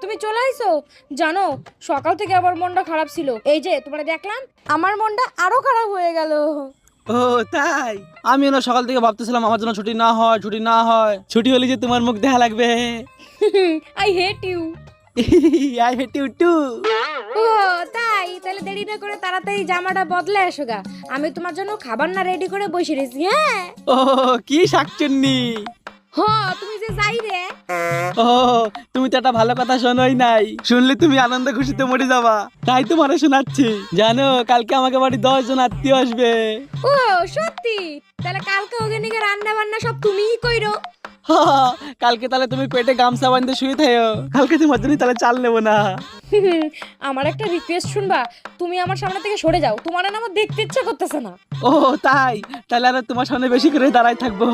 তুমি চলে আইছো। জানো, সকাল থেকে আমার মনটা খারাপ ছিল, এই যে তোমার দেখলাম আমার মনটা আরো খারাপ হয়ে গেল। ও তাই? আমি না সকাল থেকে ভাবতেছিলাম আমার জন্য ছুটি না হয়, ছুটি না হয়, ছুটি হলে যে তোমার মুখ দেখা লাগবে। I hate you. I hate you too. ও তাই? তাহলে দেরি না করে তাড়াতাড়ি জামাটা বদলে আসো গা, আমি তোমার জন্য খাবার না রেডি করে বসে রয়েছি। হ্যাঁ ও কি শাকচুন্নি। হ, তুমি যে যাই রে। ও তুমি তো একটা ভালো কথা শোনোই নাই, শুনলে তুমি আনন্দ খুশিতে মরে যাবা, তাই তোমারে শোনাচ্ছি। জানো কালকে আমাকে বাড়ি 10 জন আত্মীয় আসবে। ও সত্যি? তাহলে কালকে ওখানে রান্না বান্না সব তুমিই কইরো। হা, কালকে তাহলে তুমি পেটে গামছা বাঁধতে শুয়ে থাকো, কালকে তোমার জন্য তাহলে চাল নেবো না। আমার একটা রিকোয়েস্ট শুনবা? তুমি আমার সামনে থেকে সরে যাও, তোমার না আমার দেখতে ইচ্ছা করতেছে না। ও তাই? তাহলে আর তোমার সামনে বেশি করে দাঁড়াই থাকবো।